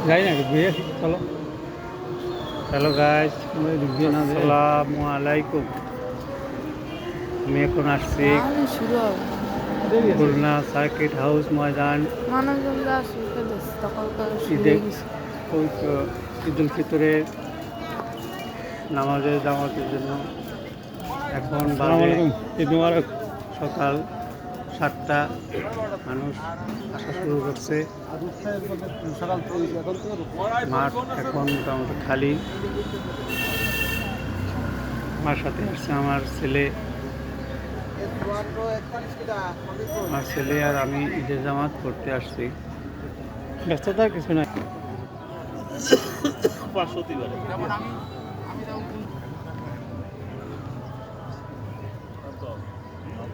যাই না ঘুরে আসি চলো। হ্যালো গাইস, আসসালামু আলাইকুম। আমি এখন আসছি তাহলে শুরু হবে। খুলনা সার্কিট হাউস ময়দান মানুষজন যা শুরু দিস তখন তো শুরু ঈদে হয়ে গেছে। ঈদ উল ফিতরের নামাজের জামাতের জন্য। এখন বাজে ঈদ মুবারক। সকাল 7টা, মানুষ আসা শুরু করছে। মাঠ এখন মোটামুটি খালি। আমার সাথে আসছে আমার ছেলে আর আমি ঈদের জামাত করতে আসছি। ব্যস্ততার কিছু নাই।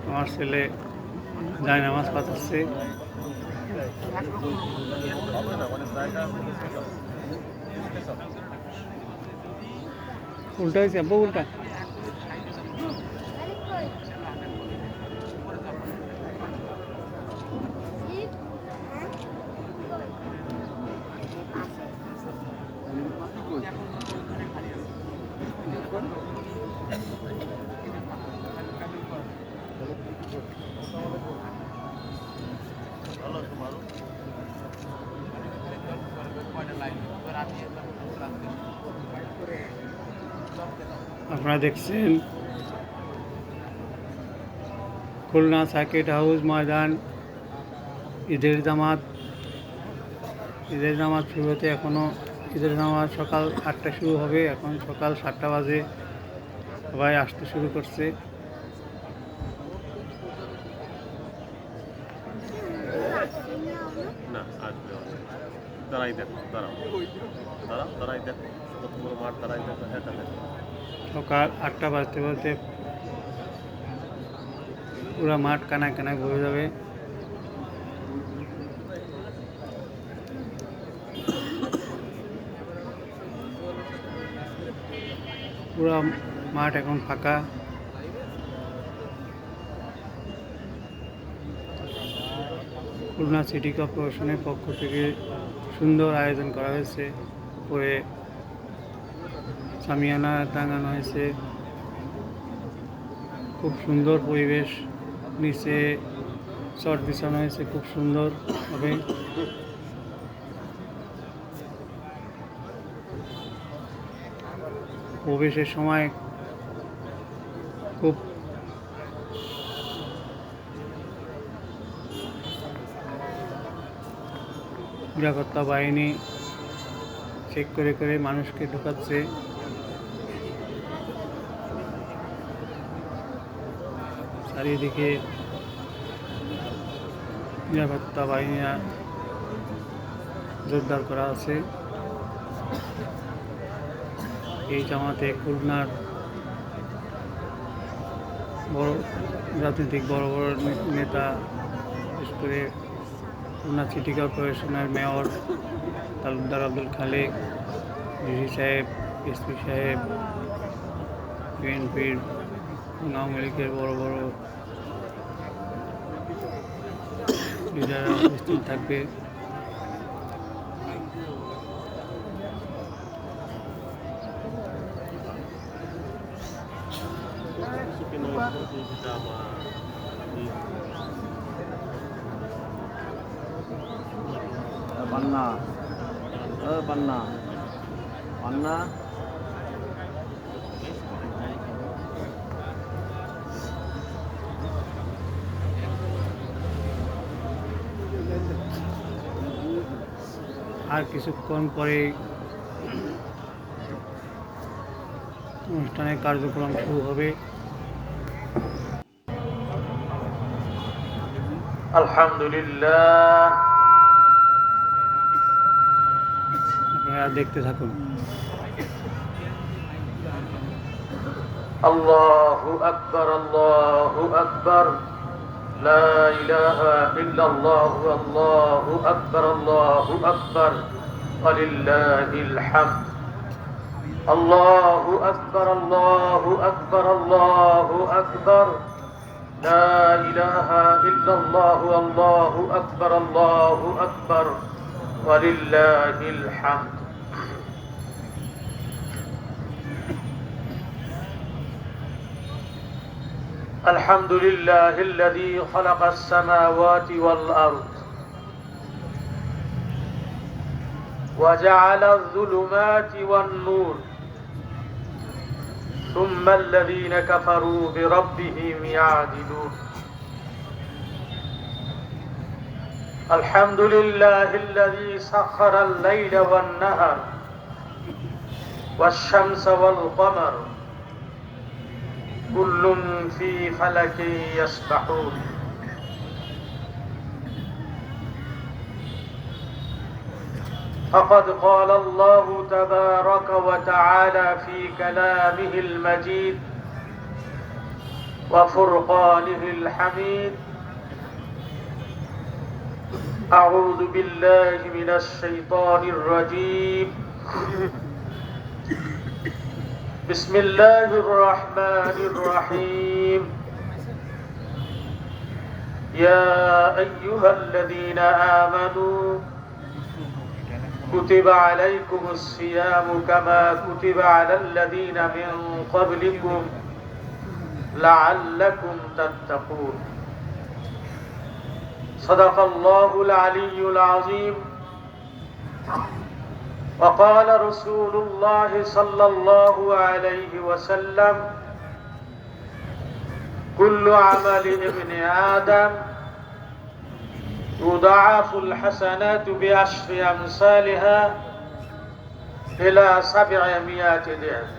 আমার ছেলে যায় নামাজ পাঠাচ্ছে। উল্টা হয়েছে, আব্বু উল্টা। আপনারা দেখছেন খুলনা সার্কিট হাউস ময়দান ঈদের জামাত শুরু হতে এখনও ঈদের জামাত সকাল 8টায় শুরু হবে। এখন সকাল 7টা বাজে, সবাই আসতে শুরু করছে। না আসবে দাঁড়াই দেখো, দাঁড়াই দেখো, কত বড় মাঠ, দাঁড়াই দেখো, হ্যাঁ দেখো। সকাল 8টা বাজতে বাজতে পুরো মাঠ কানায় কানায় ভরে যাবে। পুরো মাঠ এখন ফাঁকা। খুলনা সিটি কর্পোরেশনের পক্ষ থেকে সুন্দর আয়োজন করা হয়েছে। উপরে সামিয়ানা টাঙানো হয়েছে, খুব সুন্দর পরিবেশ। নিচে চট বিছানো হয়েছে খুব সুন্দর হবে। প্রবেশের সময় খুব নিরাপত্তা বাহিনী চেক করে করে মানুষকে ঢোকাচ্ছে। চারিদিকে নিরাপত্তা বাহিনীরা জোরদার করা আছে। এই জামাতে খুলনার বড় রাজনৈতিক বড় বড় নেতা, বিশেষ করে খুলনা সিটি কর্পোরেশনের মেয়র তালুকদার আব্দুল খালেক, ডিসি সাহেব, এসপি সাহেব, বিএনপির, আওয়ামী লীগের বড় বড় লিডাররা উপস্থিত থাকবে। পান্না পান্না পান্না আর কিছুক্ষণ পরে অনুষ্ঠানের কার্যক্রম শুরু হবে। আলহামদুলিল্লাহ। আপনারা দেখতে থাকুন। আল্লাহু আকবার, আল্লাহু আকবার, লা ইলাহা ইল্লাল্লাহ, আল্লাহু আকবার, আল্লাহু আকবার, ওয়ালিল্লাহিল হামদ। আল্লাহু আকবার, আল্লাহু আকবার, আল্লাহু আকবার, লা ইলাহা ইল্লাল্লাহ, আল্লাহু আকবার, আল্লাহু আকবার, ولله الحمد. الحمد لله الذي خلق السماوات والأرض وجعل الظلمات والنور ثم الذين كفروا بربهم يعدلون. الحمد لله الذي سخر الليل والنهار والشمس والقمر كل في فلك يسبحون. فقد قال الله تبارك وتعالى في كلامه المجيد وفرقانه الحميد: أعوذ بالله من الشيطان الرجيم. بسم الله الرحمن الرحيم. يا أيها الذين آمنوا كتب عليكم الصيام كما كتب على الذين من قبلكم لعلكم تتقون. صدق الله العلي العظيم. وقال رسول الله صلى الله عليه وسلم: كل عمل ابن آدم يضاعف الحسنات بعشر أمثالها إلى 700 ضعف.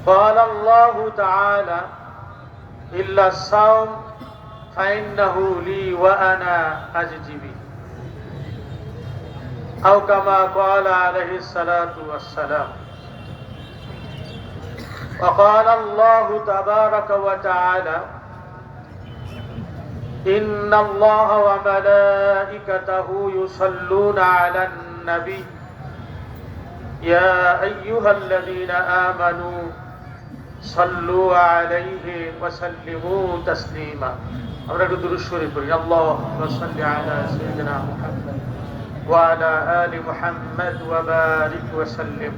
قال الله تعالى: إلا الصوم فإنه لي وأنا أجزي به، أو كما قال عليه الصلاة والسلام. وقال الله تبارك وتعالى: إن الله وملائكته يصلون على النبي يا أيها الذين آمنوا صلوا عليه وسلموا تسليما. আমরা একটু দুরূদ শরীফ পড়ি। আল্লাহুম্মা সাল্লি আলা সাইয়্যিদিনা মুহাম্মদ ওয়া আলা আলি মুহাম্মদ ওয়া বারিক ওয়া সাল্লিম।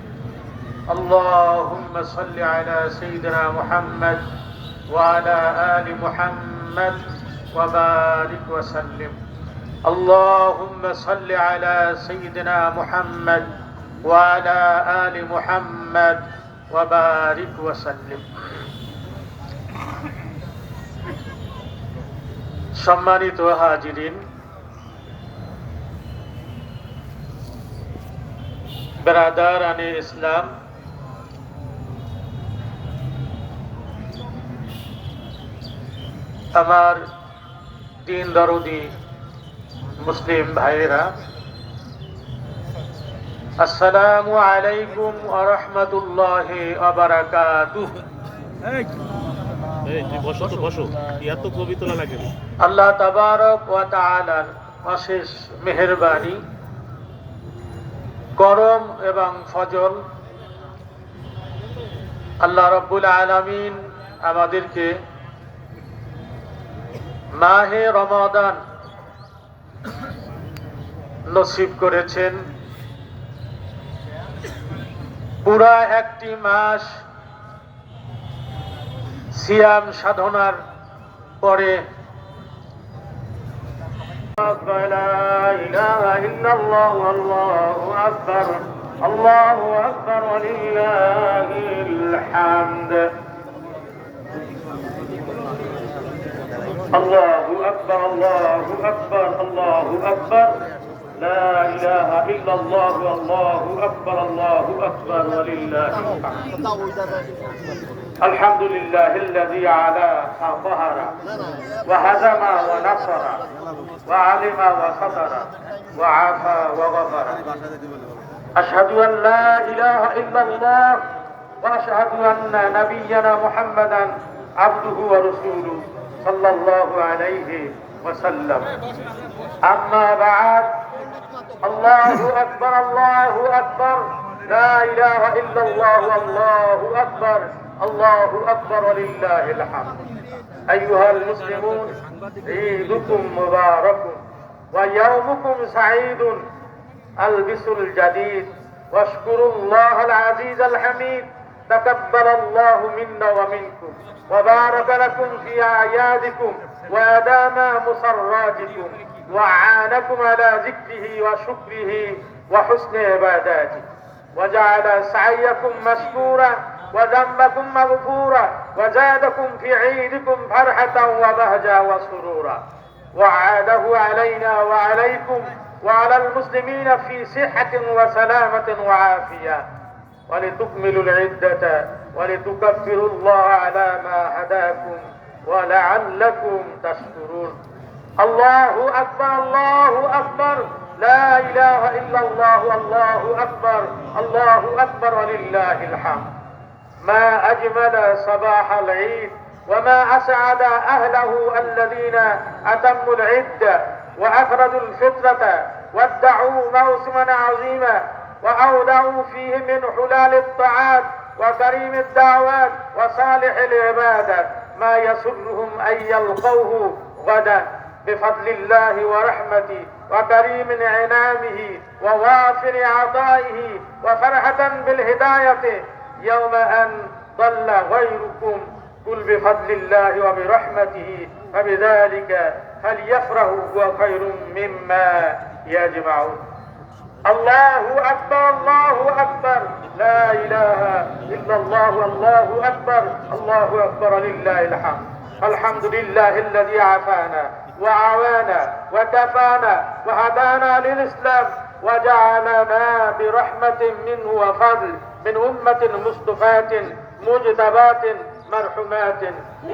আল্লাহুম্মা সাল্লি আলা সাইয়্যিদিনা মুহাম্মদ ওয়া আলা আলি মুহাম্মদ ওয়া বারিক ওয়া সাল্লিম। আল্লাহুম্মা সাল্লি আলা সাইয়্যিদিনা মুহাম্মদ ওয়া আলা আলি মুহাম্মদ ওয়া বারিক ওয়া সাল্লিম। সম্মানিত হাজিরিন, বেরাদারানে ইসলাম, আমার দিন দরদি মুসলিম ভাইয়েরা, আসসালামু আলাইকুম ওয়া রাহমাতুল্লাহি ওয়া বারাকাতুহু। আল্লাহ তাবারক ওয়া তাআলার অশেষ মেহেরবানি, করম এবং ফজল, আল্লাহ রাব্বুল আলামিন আমাদেরকে মাহে রমাদান নসিব করেছেন। পুরা একটি মাস সিয়াম সাধনার পরে আল্লাহু আকবার, আল্লাহু আকবার ওয়া লিল্লাহিল হামদ। আল্লাহু আকবার, আল্লাহু আকবার, আল্লাহু আকবার, লা ইলাহা ইল্লাল্লাহ, আল্লাহু আকবার, আল্লাহু আকবার ওয়া লিল্লাহিল হামদ। الحمد لله الذي علا فظهر وهزم ونصر وعلم وصدر وعافى وغفر. أشهد أن لا إله إلا الله وأشهد أن نبينا محمدا عبده ورسوله صلى الله عليه وسلم. أما بعد، الله أكبر، الله أكبر، لا إله إلا الله، الله أكبر، الله أكبر ولله الحمد. أيها المسلمون، عيدكم مبارك ويومكم سعيد. ألبسوا الجديد واشكروا الله العزيز الحميد. تقبل الله منا ومنكم وبارك لكم في أعيادكم وأدام مسراتكم وأعانكم على ذكره وشكره وحسن عباداته وجعل سعيكم مشكورا وذنبكم مغفورا وزادكم في عيدكم فرحة وبهجة وسرورا وعاده علينا وعليكم وعلى المسلمين في صحة وسلامة وعافية ولتكملوا العدة ولتكبروا الله على ما هداكم ولعلكم تشكرون. الله أكبر الله أكبر لا إله إلا الله الله أكبر الله أكبر ولله الحمد. ما أجمل صباح العيد وما أسعد أهله الذين أتموا العدة وأخرجوا الفطرة وادعوا موسما عظيما وأودعوا فيه من حلال الطاعات وكريم الدعوات وصالح العبادات ما يسرهم أن يلقوه غدا بفضل الله ورحمته وكريم عنامه ووافر عطائه وفرحة بالهداية يوم أن ضل غيركم. قل بفضل الله وبرحمته فبذلك فليفرحوا هو خير مما يجمعون. الله أكبر الله أكبر لا إله إلا الله الله أكبر الله أكبر لله الحمد. الحمد لله الذي عافانا وعوانا وكفانا وهدانا للإسلام وجعلنا برحمة منه وفضل من أمة مصطفاة مجتبات مرحومات.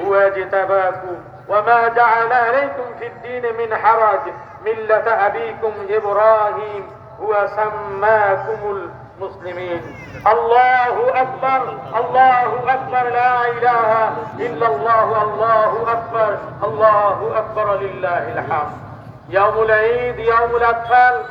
هو اجتباكم وما جعل عليكم في الدين من حرج ملة أبيكم إبراهيم هو سماكم المسلمين. الله أكبر الله أكبر لا إله إلا الله الله أكبر الله أكبر لله الحمد. يوم العيد يوم الأطفال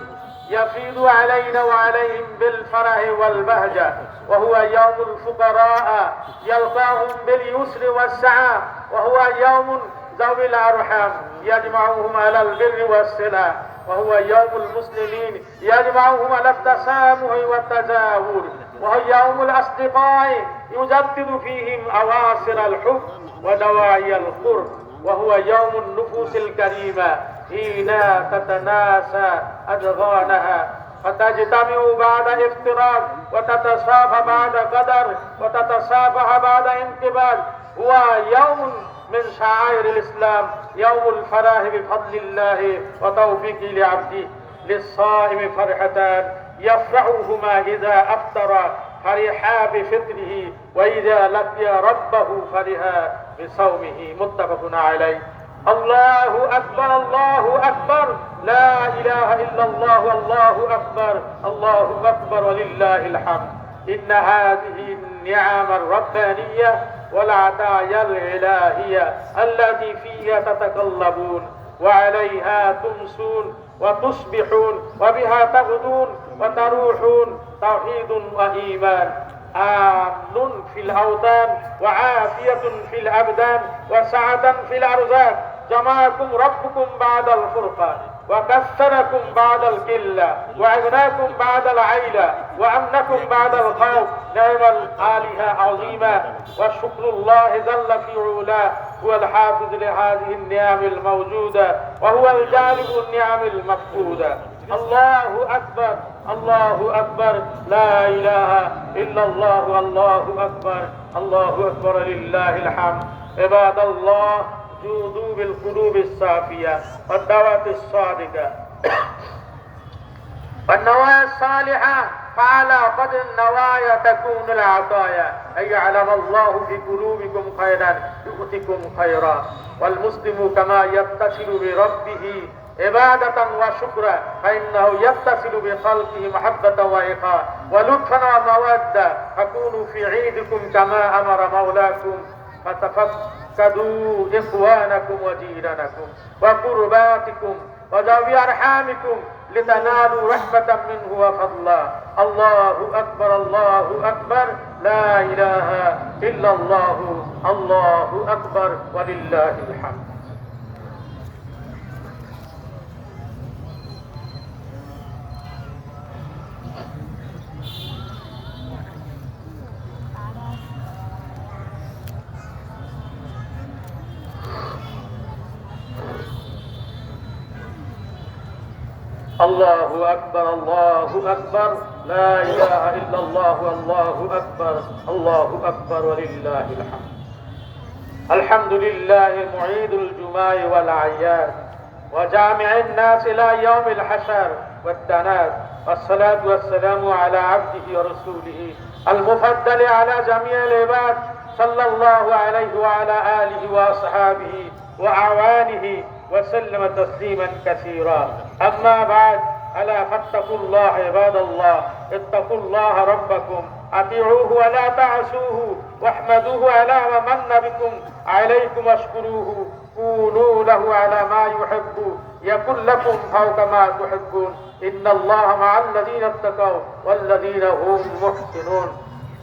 يفيض علينا وعليهم بالفرح والبهجة وهو يوم الفقراء يلقاهم باليسر والسعة وهو يوم ذوي الأرحام يجمعهم على البر والصلة وهو يوم المسلمين يجمعهم على التسامح والتزاور وهو يوم الأصدقاء يجدد فيهم أواصر الحب ودواعي القرب وهو يوم النفوس الكريمة حين تتناسى أدغانها فتجتمع بعد افتراق وتتصافى بعد قدر وتتصافح بعد انقباض. هو يوم من شعائر الإسلام يوم الفرح بفضل الله وتوفيقه لعبده. للصائم فرحتان يفرحهما إذا أفطر فرحا بفطره وإذا لقي ربه فرحا بصومه. متفق عليه. الله أكبر الله أكبر لا إله إلا الله الله أكبر الله أكبر ولله الحمد. إن هذه النعم الربانية والعطايا الإلهية التي فيها تتقلبون وعليها تمسون وتصبحون وبها تغدون وتروحون توحيد وإيمان آمن في الأوطان وعافية في الأبدان وسعة في الأرزاق. جمعكم ربكم بعد الفرقة وكثركم بعد القلة وأغناكم بعد العيلة وأمنكم بعد الخوف. نعم الآلهة عظيمة وشكر الله جل في علاه هو الحافظ لهذه النعم الموجودة وهو الجالب النعم المفقودة. الله أكبر الله أكبر لا إله إلا الله الله أكبر الله أكبر لله الحمد. عباد الله جودوا بالقلوب الصافية والدعوة الصادقة والنوايا الصالحة فعلى قدر النوايا تكون العطايا. أن يعلم الله في قلوبكم خيرا يؤتكم خيرا. والمسلم كما يتصل بربه عبادة وشكرا فإنه يتصل بخلقه محبة وإخاء ولطفا ومودة. فكونوا في عيدكم كما أمر مولاكم فتفقدوا إخوانكم وجيرانكم وقرباتكم وذوي أرحامكم لتنالوا رحمة منه وفضلا. الله أكبر الله أكبر لا إله إلا الله الله أكبر ولله الحمد. الله أكبر الله أكبر لا إله إلا الله الله أكبر الله أكبر ولله الحمد. الحمد لله معيد الجماع والأعياد وجامع الناس إلى يوم الحشر والتناد، والصلاة والسلام على عبده ورسوله المفضل على جميع العباد صلى الله عليه وعلى آله وأصحابه وأعوانه وسلم تسليما كثيرا. أما بعد، ألا فاتقوا الله عباد الله، اتقوا الله ربكم، أطيعوه ولا تعصوه، واحمدوه على ما من بكم عليكم واشكروه، كونوا له على ما يحب يكن لكم فوق ما تحبون، إن الله مع الذين اتقوا والذين هم محسنون.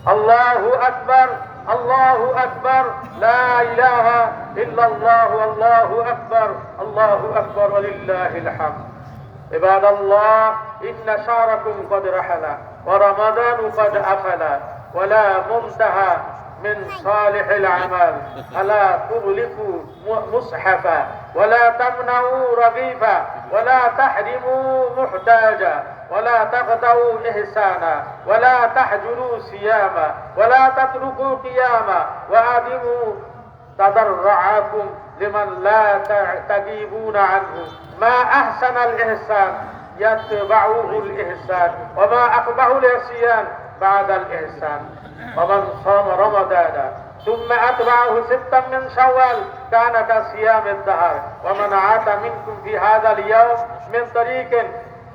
الله أكبر الله أكبر لا إله إلا الله والله أكبر الله أكبر ولله الحمد. عباد الله، إن شهركم قد رحل ورمضان قد أفل ولا منتهى من صالح العمل، ألا تغلقوا مصحفا ولا تمنعوا رغيفا ولا تحرموا محتاجا ولا تقطعوا إحسانا ولا تحجروا صياما ولا تتركوا قياما وأدموا تضرعكم لمن لا تجيبون عنه. ما أحسن الإحسان يتبعه الإحسان، وما أقبح العصيان بعد الإحسان. ومن صام رمضان ثم أتبعه 6 من شوال كان كصيام الدهر. ومن عاد منكم في هذا اليوم من طريق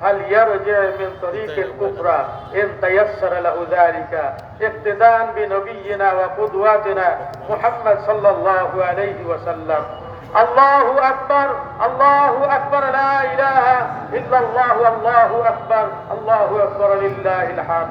فليرجع من طريق أخرى إن تيسر له ذلك، اقتداء بنبينا وقدوتنا محمد صلى الله عليه وسلم. الله أكبر الله أكبر لا إله إلا الله والله أكبر الله أكبر لله الحمد.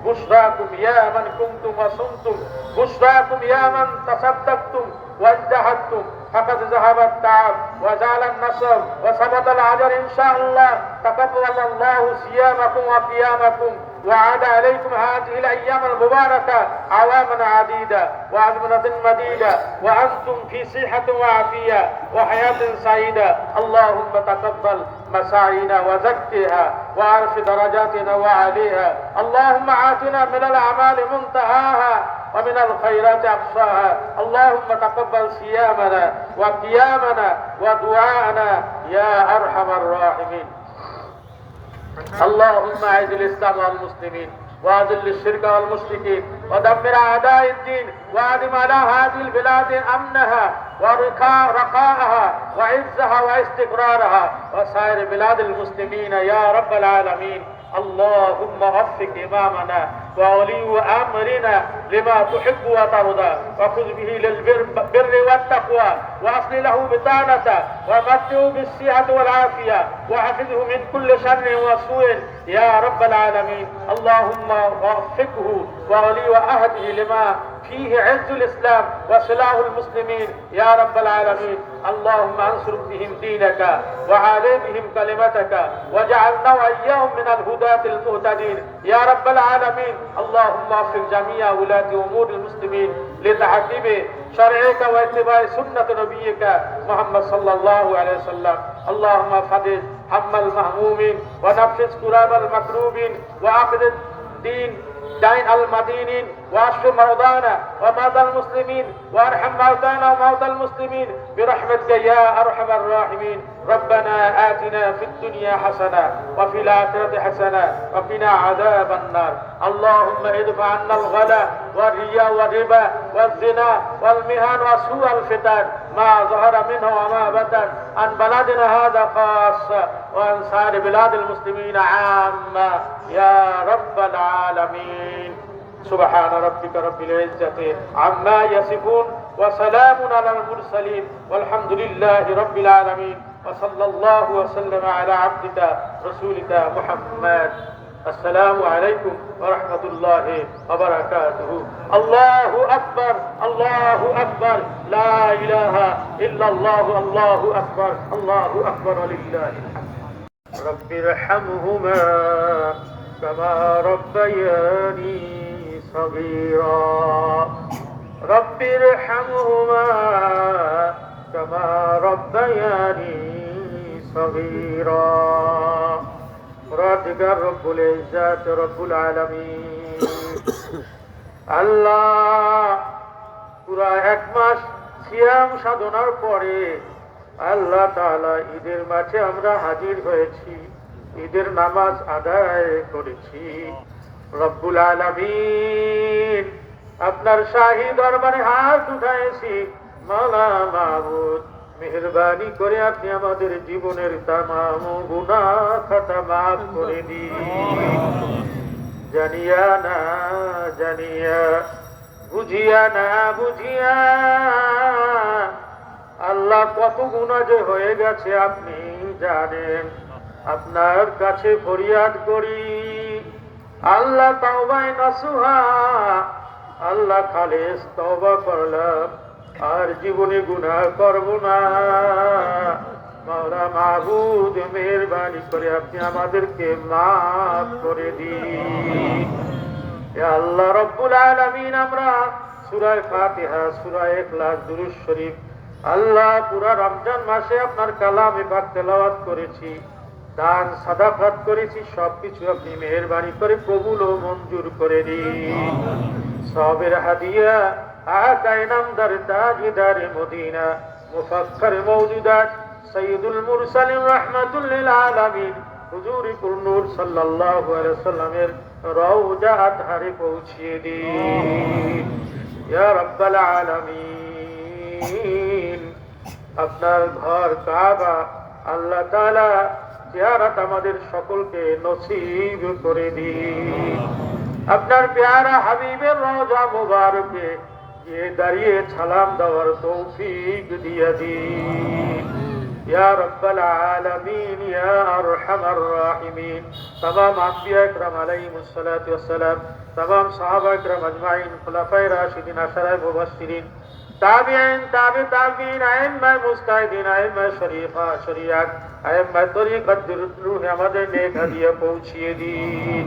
بشراكم يا من كنتم وصمتم، بشراكم يا من تصدقتم واجتهدتم، فقد ذهب التعب وزال النصر وثبت الأجر إن شاء الله. تقبل الله صيامكم وقيامكم، وعاد عليكم هذه الأيام المباركة عواما عديدة وأزمنة مديدة وأنتم في صحة وعافية وحياة سعيدة. اللهم تقبل مساعينا وزكها وعرف درجاتنا وعليها. اللهم آتنا من الأعمال منتهاها ومن الخيرات أقصاها. اللهم تقبل صيامنا وقيامنا ودعاءنا يا أرحم الراحمين. اللهم أعز الإسلام والمسلمين وأذل الشرك والمشركين ودمر أعداء الدين وأدم على هذه البلاد أمنها ورخاءها وعزها واستقرارها وسائر بلاد المسلمين يا رب العالمين. اللهم وفق إمامنا وولي أمرنا لما تحب وترضى، وخذ به للبر والتقوى، وأصل له بطانته، ومتعه بالصحة والعافية، وحفظه من كل شر وسوء يا رب العالمين. اللهم وفقه وولي أهله لما فيه عز الإسلام وصلاح المسلمين يا رب العالمين. اللهم انصر بهم دينك وعلي بهم كلمتك واجعلنا وإياهم من الهداة المهتدين يا رب العالمين. اللهم وفق جميع ولاة أمور المسلمين لتحكيم شرعك واتباع سنة نبيك محمد صلى الله عليه وسلم. اللهم فرج هم المهمومين ونفس كراب المكروبين وعقد الدين دين المدينين واشف مرضانا ومرضى المسلمين وارحم موتانا وموتى المسلمين برحمتك يا ارحم الراحمين. ربنا آتنا في الدنيا حسنة وفي الآخرة حسنة وقنا عذاب النار. اللهم ادفع عنا الغلا والرياء والربا والزنا والمهان وسوء الفتن ما ظهر منه وما بطن عن بلدنا هذا خاصة وعن سائر بلاد المسلمين عامة يا رب العالمين. سبحان ربك رب العزة عما يصفون وسلام على المرسلين والحمد لله رب العالمين. وصلى الله وسلم على عبدك رسولك محمد. السلام عليكم ورحمة الله وبركاته. الله أكبر الله أكبر لا إله إلا الله الله أكبر الله أكبر ولله الحمد. رب ارحمهما كما ربياني صغيرا رب ارحمهما كما ربياني صغيرا. পরওয়ারদিগার রব্বুল ইজ্জাত রব্বুল আলামিন। আল্লাহ পুরা এক মাস সিয়াম সাধনার পরে আল্লাহ তাআলা ঈদের মাঠে আমরা হাজির হয়েছি, ঈদের নামাজ আদায় করেছি। রব্বুল আলামিন আপনার শাহী দরবারে হাত উঠাইছি, মাওলা মাবুদ মেহেরবানি করে আপনি আমাদের জীবনের তামাম গুনাহ খাতা মাফ করে দিন। জানিয়া না জানিয়া, বুঝিয়া না বুঝিয়া আল্লাহ কত গুনাহ যে হয়ে গেছে আপনি জানেন। আপনার কাছে ফরিয়াদ করি আল্লাহ তাওবায়ে নাসুহা, আল্লাহ খালেস তওবা করলাম, আর জীবনে গুনাহ করব না। মাওলা মাবুদ মেহেরবানি করে আপনি আমাদেরকে মাফ করে দিন। ইয়া আল্লাহ রব্বুল আলামিন আমরা সূরা ফাতিহা, সূরা ইখলাস, দুরূদ শরীফ আল্লাহ পুরা রমজান মাসে আপনার কালামে পাক তেলাওয়াত করেছি, দান সাদাকাত করেছি, সবকিছু আপনি মেহেরবানি করে কবুল ও মঞ্জুর করে দিন। সবের হাদিয়া আকা ইনামদার তাজদার মদিনা মুফাক্খর মওজুদাত সাইয়্যিদুল মুরসালিন রাহমাতুল লিল আলামিন হুজুর নূর সাল্লাল্লাহু আলাইহি ওয়াসাল্লামের রওজা আতহারে পৌঁছিয়ে দিন ইয়া রাব্বাল আলামিন। আপনার ঘর কাবা আল্লাহ তাআলা জিয়ারত আমাদের সকলকে নসিব করে দিন। আপনার প্যারা হাবিবের রওজা মুবারকে গিয়ে দাঁড়িয়ে সালাম দেওয়ার তৌফিক দিয়ে দিন ইয়া রাব্বাল আলামিন ইয়া আরহামার রাহিমিন। तमाम আম্বিয়া ইকরাম আলাইহিমুস সালাতু ওয়াস সালাম, तमाम সাহাবা ইকরাম আজমাইন, খুলাফায়ে রাশিদিন, আশরায়ে মুবাশশিরিন, তাবিঈন, তাবিঈন, আইম্মায়ে মুজতাহিদিন, আইম্মায়ে শরীফা শরিয়াত, আইম্মায়ে তরিকত রুহে আমাদের নেক হাদিয়া পৌঁছিয়ে দিন।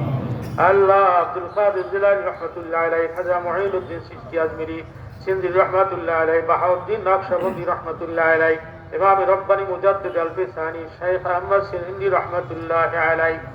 আল্লাহ আব্দুল কাদের জিলানী রহমাতুল্লাহ আলাইহি, খাজা মুঈনুদ্দিন চিশতি আজমিরি সিন্ধি রহমাতুল্লাহ আলাইহি, বাহাউদ্দিন নকশবন্দি রহমাতুল্লাহ আলাইহি, ইমাম রব্বানী মুজাদ্দিদ আল-ফিসানি শেখ আহমদ সিন্ধি রহমাতুল্লাহ আলাইহি,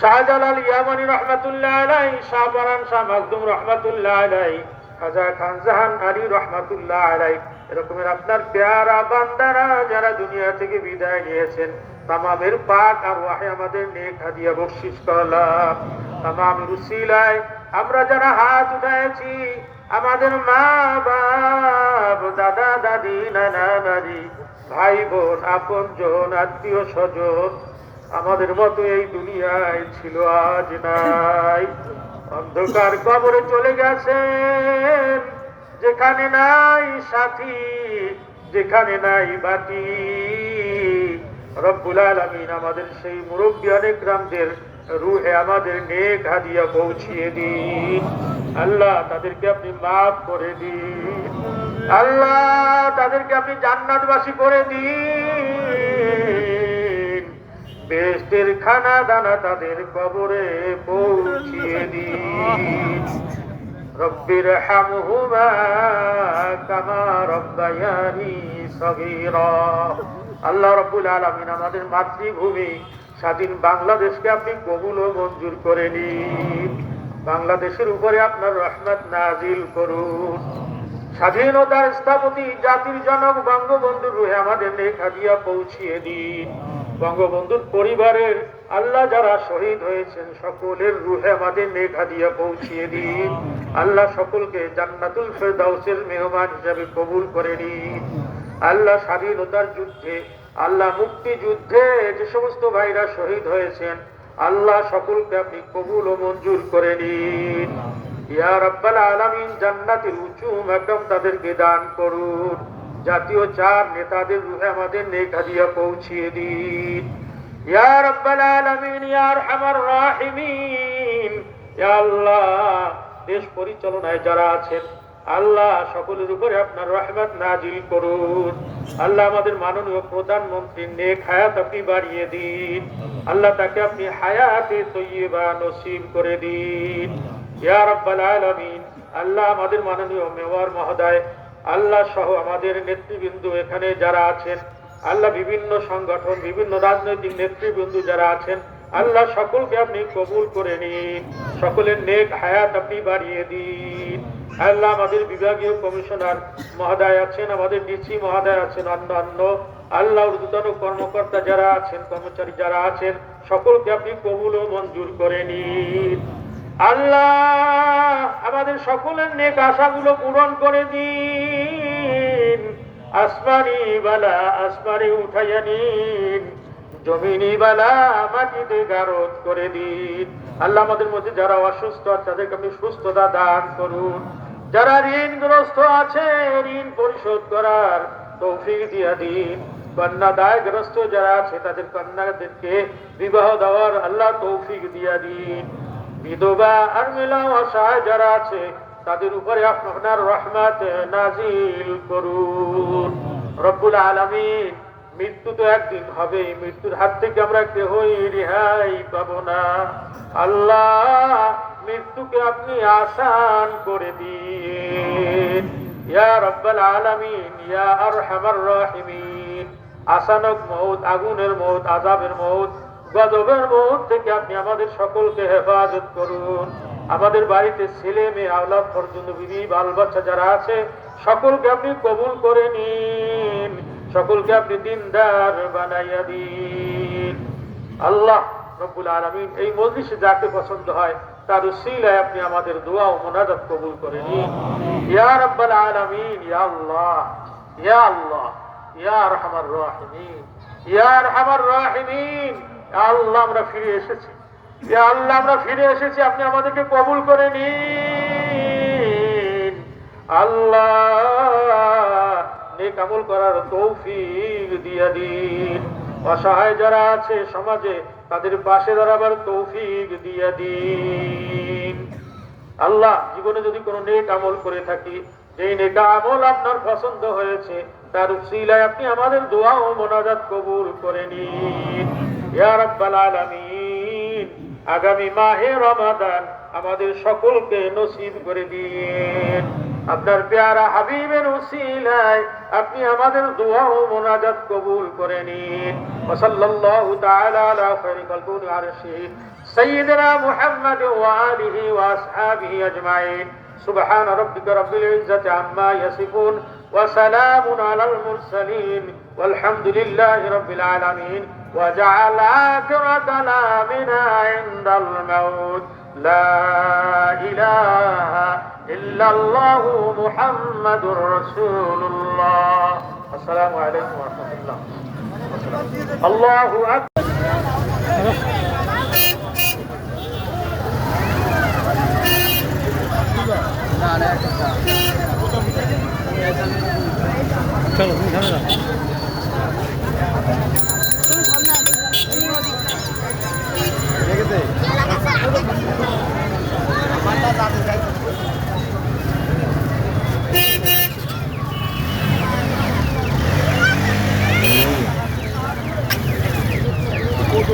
শাহজালাল ইয়ামানি রহমাতুল্লাহ আলাইহি, শাহবারান শাহ মাকদুম রহমাতুল্লাহ আলাইহি, খাজা খানজাহান আলী রহমাতুল্লাহ আলাইহি, এরকমের আপনার প্যারা বান্দারা যারা দুনিয়া থেকে বিদায় নিয়েছেন তামামের পাক আর ওয়াহি আমাদের নেক হাদিয়া বখশিশ করলাম। তামামের উসিলায় আমরা যারা হাত উঠাইছি, আমাদের মা বাপ, দাদা দাদি, নানা নানি, ভাই বোন, আপন জন, আত্মীয় স্বজন আমাদের মতো এই দুনিয়ায় ছিল, আজ নাই, অন্ধকার কবরে চলে গেছেন। যেখানে নাই সাথী, যেখানে নাই বাতি, রব্বুল আলামিন আমাদের সেই মুরব্বিয়ান ইকরামদের রুহে আমাদের নেক হাদিয়া পৌঁছিয়ে দিন। আল্লাহ তাদেরকে আপনি মাফ করে দিন, আল্লাহ তাদেরকে আপনি জান্নাতবাসী করে দিন, বেহেশতের খানা দানা তাদের কবরে পৌঁছিয়ে দিন। রব্বির হামহুমা কামা রব্বায়ানি সগীরা। আল্লাহ রব্বুল আলামিন আমাদের মাতৃভূমি স্বাধীন বাংলাদেশকে আপনি কবুল ও মঞ্জুর করে নিন। বাংলাদেশের উপরে আপনার রহমত নাজিল করুন। স্বাধীনতার স্থপতি জাতির জনক বঙ্গবন্ধুর রুহে আমাদের নেক হাদিয়া পৌঁছিয়ে দিন। বঙ্গবন্ধুর পরিবারের আল্লাহ যারা শহীদ হয়েছেন সকলের রুহে আমাদের নেক হাদিয়া পৌঁছিয়ে দিন। আল্লাহ সকলকে জান্নাতুল ফেরদাউসের মেহমান হিসাবে কবুল করে নিন। আল্লাহ স্বাধীনতার যুদ্ধে, আল্লাহ মুক্তি যুদ্ধে যে সমস্ত ভাইরা শহীদ হয়েছেন আল্লাহ সকলকে আপনি কবুল ও মঞ্জুর করে নিন ইয়া রাব্বাল আলামিন। জান্নাতের উঁচু মাকাম তাদেরকে দান করুন। জাতীয় চার নেতাদের রুহে আমাদের নেক হাদিয়া পৌঁছিয়ে দিন ইয়া রাব্বাল আলামিন ইয়া আরহামার রাহিমিন। ইয়া আল্লাহ দেশ পরিচালনায় যারা আছেন আল্লাহ সকলের উপরে আপনার রহমত নাজিল করুন। আল্লাহ আমাদের মাননীয় প্রধানমন্ত্রীর নেক হায়াত আপনি বাড়িয়ে দিন। আল্লাহ তাকে আপনি হায়াতে তৈয়বা নসিব করে দিন ইয়া রাব্বাল আলামিন। আল্লাহ আমাদের মাননীয় মেয়র মহোদয় আল্লাহ সহ আমাদের নেতৃবৃন্দ এখানে যারা আছেন আল্লাহ বিভিন্ন সংগঠন, বিভিন্ন রাজনৈতিক নেতৃবৃন্দ যারা আছেন আল্লাহ সকলকে আপনি কবুল করে নিন, সকলের নেক হায়াত আপনি বাড়িয়ে দিন। আল্লাহ আমাদের বিভাগীয় কমিশনার মহোদয় আছেন, আমাদের ডিসি মহোদয় আছেন, অন্যান্য আল্লাহ ঊর্ধ্বতন কর্মকর্তা যারা আছেন, কর্মচারী যারা আছেন, সকলকে আপনি কবুল ও মঞ্জুর করে নিন। আল্লাহ আমাদের সকলের নেক আশাগুলো পূরণ করে দিন। আসমানি বালা আসমানে উঠাইয়া নিন, জমিনি বালা মাটিতে গারদ করে দিন। আল্লাহ আমাদের মধ্যে যারা অসুস্থ আছে তাদেরকে আপনি সুস্থতা দান করুন। যারা ঋণগ্রস্ত আছে ঋণ পরিশোধ করার তৌফিক দিয়া দিন। কন্যা দায়গ্রস্ত যারা আছে তাদের কন্যাদেরকে বিবাহ দেওয়ার আল্লাহ তৌফিক দিয়া দিন। বিধবা আর মিলা অসহায় যারা আছে তাদের উপরে আপনার রহমত নাজিল করুন। রব্বুল আলামিন, মৃত্যু তো একদিন হবে, মৃত্যুর হাত থেকে আমরা কেউই রেহাই পাবো না। আল্লাহ মৃত্যুকে আপনি আসান করে দিন ইয়া রব্বাল আলামিন, ইয়া আরহামার রাহিমিন। আসানক মউত, আগুনের মউত, আযাবের মউত, গজবের মউত থেকে আপনি আমাদের সকলকে হেফাজত করুন। আমাদের বাড়িতে ছেলে মেয়ে আওলাদ পর্যন্ত বিবি বাল বাচ্চা যারা আছে সকলকে আপনি কবুল করে নিন, সকলকে আপনি দিনদার বানাইয়া দিন। আল্লাহ রব্বুল আলামিন, এই মজলিসে যাকে পছন্দ হয় তার উসিলায় আপনি আমাদের দোয়া ও মুনাজাত কবুল করে নিন ইয়া রাব্বাল আলামিন। ইয়া আল্লাহ, ইয়া আল্লাহ, ইয়া আরহামার রাহিমিন, ইয়া আরহামার রাহিমিন। আল্লাহ আমরা ফিরে এসেছি, ইয়া আল্লাহ আমরা ফিরে এসেছি, আপনি আমাদেরকে কবুল করে নিন। আল্লাহ নেক আমল করার তৌফিক দিয়া দিন। অসহায় যারা আছে সমাজে তাদের পাশে দাঁড়াবার তৌফিক দিয়া দিন। আল্লাহ জীবনে যদি কোনো নেক আমল করে থাকি, যেই নেক আমল আপনার পছন্দ হয়েছে তার উসিলায় আপনি আমাদের দোয়া ও মুনাজাত কবুল করে নিন ইয়া রাব্বাল আলামিন। আগামী মাহে রমাদান আমাদের সকলকে নসিব করে দিন। আপনার প্যারা হাবিবের উসিলায় আপনি আমাদের দোয়া ও মুনাজাত কবুল করে নিন। ওয়া সাল্লাল্লাহু তাআলা আলা খায়রি কলবুল আরশি সাইয়্যিদিনা মুহাম্মাদ ওয়া আলিহি ওয়া আসহাবিহি আজমাইন। সুবহান রাব্বিকা রাব্বিল ইজ্জাতি আম্মা ইয়াসিফুন ওয়া সালামুন আলাল মুরসালিন ওয়ালহামদুলিল্লাহি রাব্বিল আলামিন। ওয়া জাআলা আখিরা কালামিনা ইনদাল মাউত লা ইলাহা ইল্লাল্লাহু মুহাম্মাদুর রাসূলুল্লাহ। আসসালামু আলাইকুম ওয়া রাহমাতুল্লাহ। আল্লাহু আকবার। চলো তুমি সামনে যাও। কত